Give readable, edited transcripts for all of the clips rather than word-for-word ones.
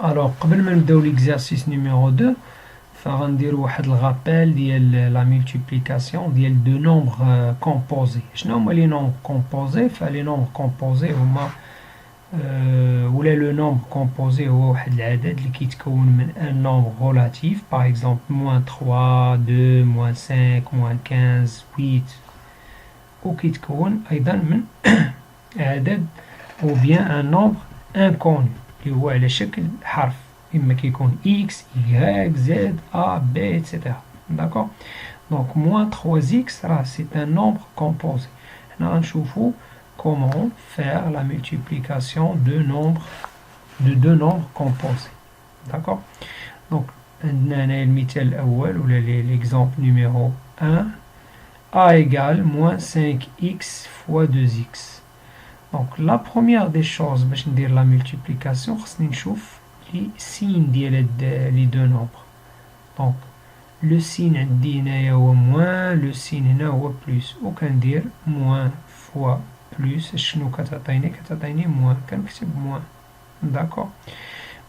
Alors, قبل ما نبداو l'exercice numéro 2 فغنديرو واحد الغابيل ديال لا ملتيبليكاسيون ديال دو نومبر كومبوزي. شنو هما لي نومبر كومبوزي؟ فلي نومبر كومبوزي هما ولا لو نومبر كومبوزي هو واحد العدد اللي كيتكون من ان نومبر غولاتيف باغ اكزومبل موان 3 2 موان 5 موان 15 8 وكيتكون ايضا من عدد او بيان ان نومبر انكوني اللي هو على شكل حرف، إما كيكون x, y, z, a, b, etc. D'accord. Donc moins 3x c'est un nombre composé. Maintenant غنشوفو comment faire la multiplication de deux nombres composés. D'accord. Donc عندنا هنا المثال الأول ولا l'exemple numéro 1 a égale moins 5x fois 2x. Donc la première des choses باش ندير la multiplication خصني نشوف les signes ديال les deux nombres. Donc le signe عندي هنايا هو moins, le signe هنا هو plus وكندير moins fois plus شنو كتعطيني moins كنكتب moins. d'accord.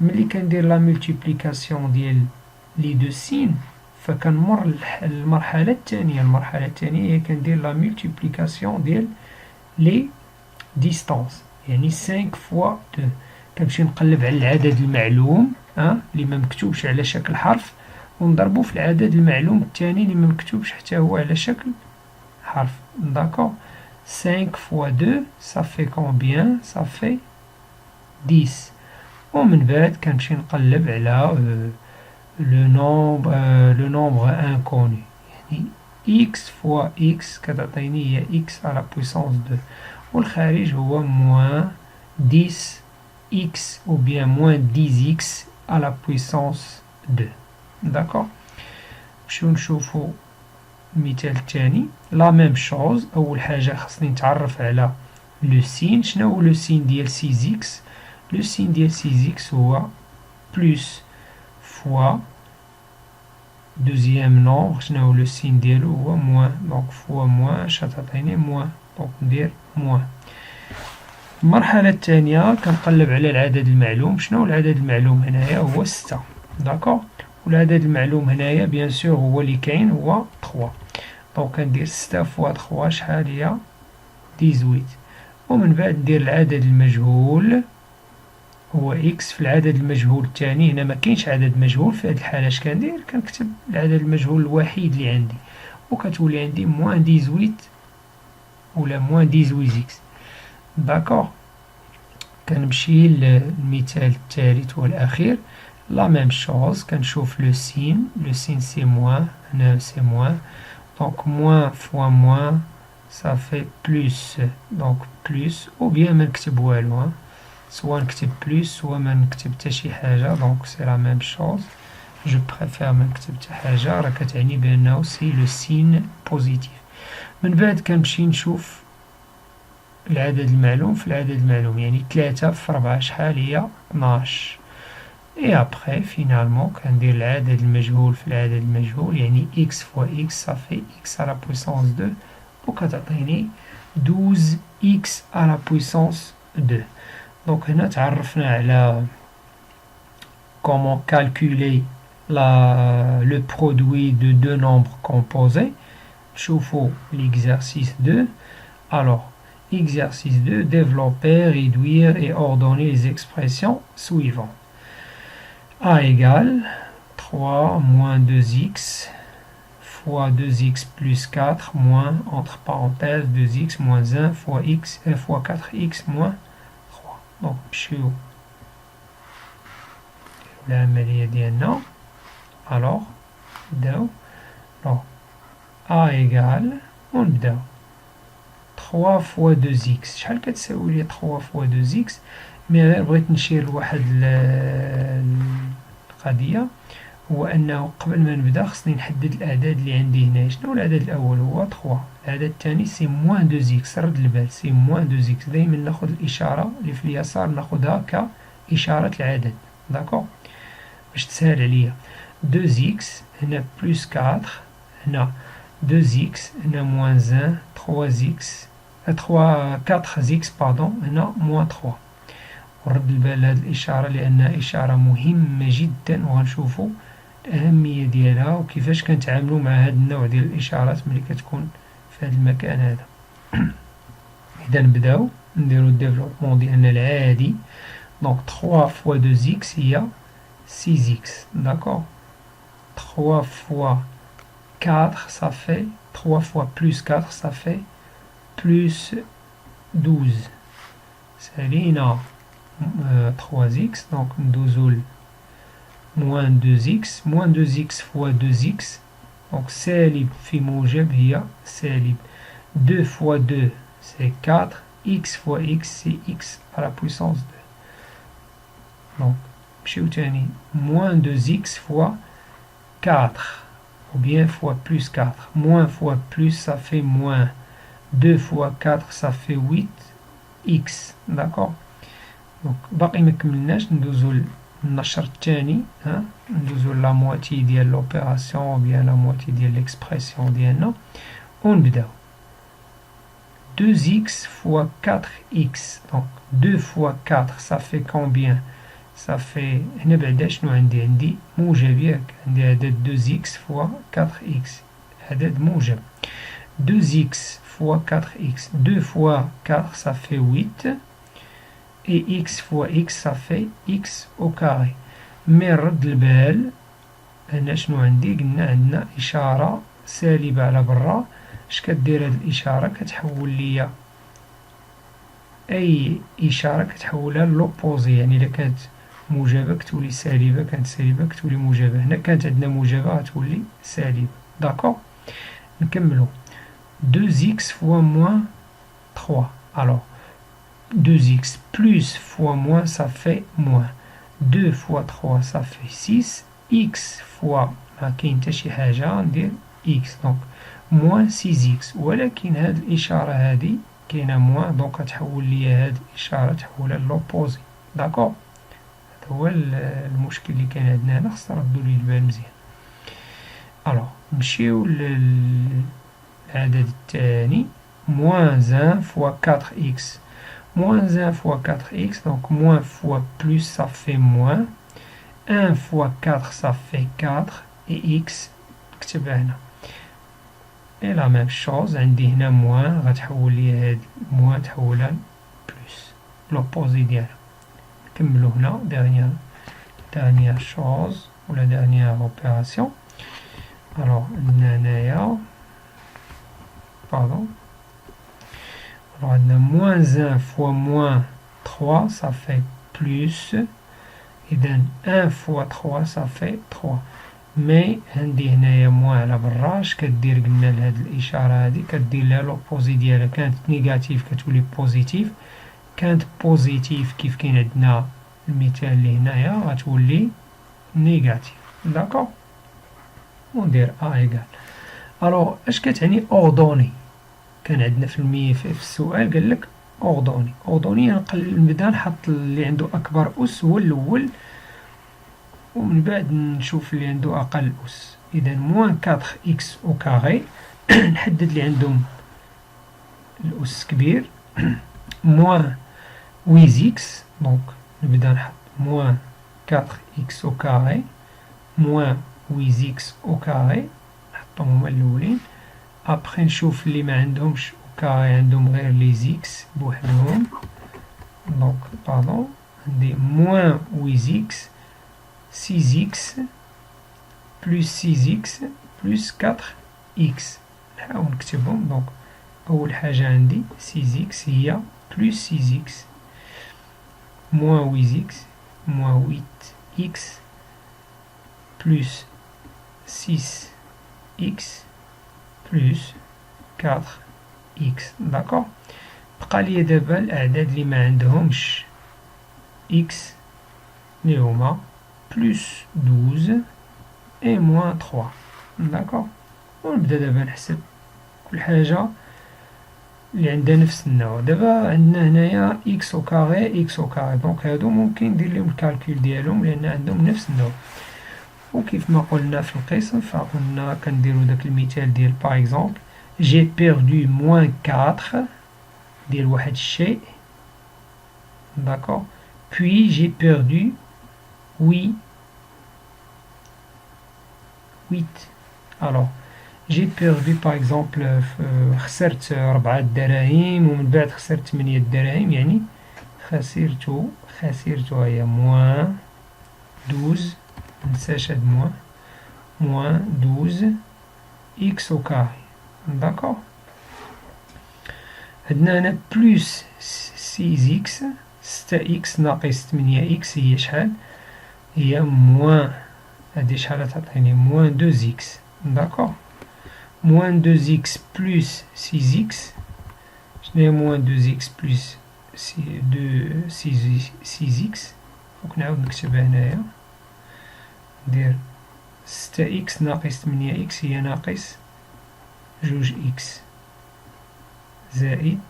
ملي كندير la multiplication ديال les deux signes فكنمر المرحلة الثانية هي كندير la multiplication ديال les distances يعني 5 fois 2 كنمشي نقلب على العدد المعلوم اللي ما مكتوبش على شكل حرف ونضربو في العدد المعلوم الثاني اللي ما مكتوبش حتى هو على شكل حرف. d'accord. 5 fois 2 ça fait combien? ça fait 10 ومن بعد كنمشي نقلب على le nombre inconnu يعني x fois x كتعطيني هي x à la puissance 2 والخارج هو moins 10x ou bien moins 10x à la puissance 2. d'accord. نمشيو نشوفو المثال الثاني لا ميم شوز. اول حاجه خصني نتعرف على لو سين. شنو هو لو سين ديال 6x؟ لو سين ديال 6x هو بلس فوا دوزيام نومبر شنو هو لو سين ديالو هو موان. دونك فوا موان اش غتعطيني موان. دونك ندير موان. المرحلة الثانية كنقلب على العدد المعلوم. شنو العدد المعلوم هنايا؟ هو 6. داكوغ. والعدد المعلوم هنايا بيان سور هو اللي كاين هو 3. دونك كندير 6 فوا 3 شحال هي 18. ومن بعد ندير العدد المجهول هو اكس في العدد المجهول الثاني. هنا ما كاينش عدد مجهول في هذه الحالة. اش كندير؟ كنكتب العدد المجهول الوحيد اللي عندي وكتولي عندي موان 18 ولا موان 18 اكس. داكوغ. كنمشي للمثال الثالث والاخير لا ميم شوز. كنشوف لو سين سي موان. هنا سي موان. دونك موان فوا موان ça fait plus. دونك بلس او بيان ما نكتب والو سوا نكتب بلس سوا ما نكتب حتى شي حاجه. دونك سي لا ميم شوز. جو بريفير ما نكتب حتى حاجه راه كتعني بانه سي لو سين بوزيتيف. من بعد كنمشي نشوف العدد المعلوم في العدد المعلوم يعني 3 في 4 شحال هي 12. اي ابخي فينالمون كندير العدد المجهول في العدد المجهول يعني x فوا x صافي x على بويسونس 2 وكتعطيني 12x على بويسونس 2. دونك هنا تعرفنا على comment calculer le produit de deux nombres composés. نشوفو l'exercice 2. alors exercice 2, développer, réduire et ordonner les expressions suivantes. A égale 3 moins 2x fois 2x plus 4 moins, entre parenthèses, 2x moins 1 fois x fois 4x moins 3. Donc, نمشيو العملية ديالنا. alors نبداو. donc A égale ونبداو 3 fois 2x شحال كتساوي لي 3 fois 2x؟ مي غير بغيت نشير لواحد القضيه هو انه قبل ما نبدا خصني نحدد الاعداد اللي عندي هنا. شنو العدد الاول؟ هو 3. العدد الثاني سي موان 2x. رد البال سي موان 2x. دائما ناخذ الاشاره اللي في اليسار ناخذها كاشاره العدد. داكوغ باش تسهل عليا. 2x هنا بلس 4 هنا 2x هنا موان 1 3x 4x pardon هنا موان 3 ونرد البال لهاد الإشارة لأنها إشارة مهمة جدا وغنشوفو الأهمية ديالها وكيفاش كنتعاملو مع هاد النوع ديال الإشارات ملي كتكون في هاد المكان هذا. إذا نبداو نديرو الديفلوبمون ديالنا العادي. دونك 3 fois 2x هي 6x. D'accord. 3 fois 4 ça fait 3 fois plus 4 ça fait plus 12. سالينا 3x donc ندوزو moins 2x. moins 2x fois 2x donc سالب في موجب هي سالب 2 fois 2 c'est 4. x fois x c'est x à la puissance 2. donc نمشيو تاني moins 2x fois 4 ou bien fois plus 4. Moins fois plus ça fait moins. 2 fois 4 ça fait 8x. D'accord. donc باقي مكملناش ندوزو النشر الثاني. ندوزو لا مواتي ديال لوبيراسيون ou bien la moitié ديال l'expression ديالنا ونبداو 2x fois 4x. donc 2 fois 4 ça fait combien? ça fait هنا بعدا شنو عندي موجب ياك. عندي عدد 2x fois 4x عدد موجب. 2x fois 4x. 2 fois 4 ça fait 8 et x fois x ça fait x au carré. مي نرد البال هنا شنو عندي. قلنا عندنا إشارة سالبة على برا. اش كدير هاد الإشارة؟ كتحول ليا أي إشارة كتحولها لوبوزي. يعني إلا كانت موجبة كتولي سالبة، كانت سالبة كتولي موجبة. هنا كانت عندنا موجبة غتولي سالبة. داكوغ. نكملو 2x fois moins 3. alors 2x plus fois moins ça fait moins. 2 fois 3 ça fait 6. x fois ما كاين حتى شي حاجة ندير x. donc moins 6x. ولكن هاد الإشارة هادي كاينة موان دونك غتحول ليا هاد الإشارة تحولها لوبوزي. داكوغ. هذا هو المشكل اللي كاين عندنا هنا. خصنا نردو ليه البال مزيان. الوغ نمشيو للعدد الثاني. moins 1 fois 4x. moins 1 fois 4x. donc moins fois plus ça fait moins. 1 fois 4 ça fait 4 et x نكتبها هنا. et la même chose عندي هنا موان غتحول لي هاد موان تحولها بلوس لوبوزي ديالها. نكملو هنا dernière chose ou la dernière opération. alors عندنا هنايا pardon. alors عندنا moins 1 fois moins 3 ça fait plus. إذن 1 fois 3 ça fait 3. مي عندي هنايا موان على برا. اش كدير؟ قلنا لهاد الإشارة هادي كدير لها لوبوزي ديالها. كانت نيجاتيف كتولي بوزيتيف. كانت بوزيتيف كيف كاين عندنا المثال اللي هنايا غتولي نيجاتيف. داكوغ. وندير ايكال. الوغ اش كتعني اوردوني؟ كان عندنا في السؤال قالك اوردوني. اوردوني نبدا نحط اللي عنده اكبر اس هو الاول ومن بعد نشوف اللي عنده اقل اس. اذا موان 4 اكس او كاري نحدد اللي عندهم الاس كبير. موان 8 اكس دونك نبدا نحط موان 4 اكس او كاري موان 8 اكس او كاري نحطهم هما الاولين. ابخي نشوف اللي ما عندهمش او كاري عندهم غير لي زيكس بوحدهم. دونك باردون عندي موان 8 اكس 6x plus 6x plus 4x. نحاول نكتبهم. دونك أول حاجة عندي 6x هي plus 6x moins 8x moins 8x plus 6x plus 4x. داكوغ. بقى لي دابا الأعداد اللي ما عندهمش x اللي هما plus 12 et moins 3. d'accord. ونبدا دابا نحسب كل حاجة اللي عندها نفس النوع. دابا عندنا هنايا x au carré x au carré. دونك هادو ممكن ندير لهم الكالكول ديالهم لأن عندهم نفس النوع. وكيف ما قلنا في القسم فقلنا كنديرو داك المثال ديال باغ اكزومبل j'ai perdu moins 4 ديال واحد الشيء. d'accord. puis j'ai perdu 8. Alors j'ai perdu par exemple خسرت 4 دراهم ومن بعد خسرت 8 دراهم، يعني خسرت هي موان 12، منساش هاد موان 12 إكس أو كاري. داكوغ، عندنا هنا بلوس 6 إكس، 6 إكس ناقص 8 إكس هي شحال؟ هي موان، هادي شحال تعطيني؟ موان 2 إكس. داكوغ، موان 2 إكس بلوس 6 إكس، شنو هي موان 2 إكس بلوس 6 إكس؟ فوق نعاود نكتبها هنايا، ندير 6 إكس ناقص 8 إكس هي ناقص 2 إكس زائد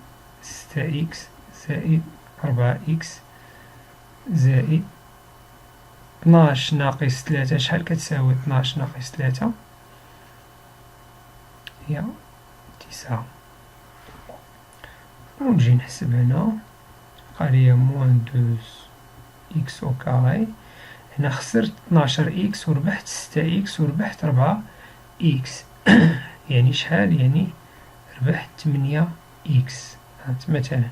6 إكس زائد 4 إكس زائد 12 ناقص 3 شحال كتساوي؟ 12 ناقص 3 هي 9. ونجي نحسب هنا، بقالي موان 2 إكس أو كاري، هنا خسرت 12 إكس وربحت 6 إكس وربحت 4 إكس يعني شحال؟ يعني ربحت 8 إكس. مثلا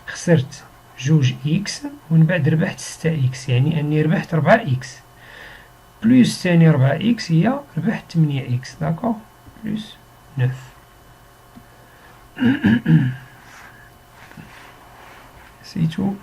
خسرت 2 إكس ومن بعد ربحت 6 إكس، يعني أني ربحت 4 إكس بلوس ثاني 4 إكس هي ربحت 8 إكس. داكوغ، بلوس 9. سيتو.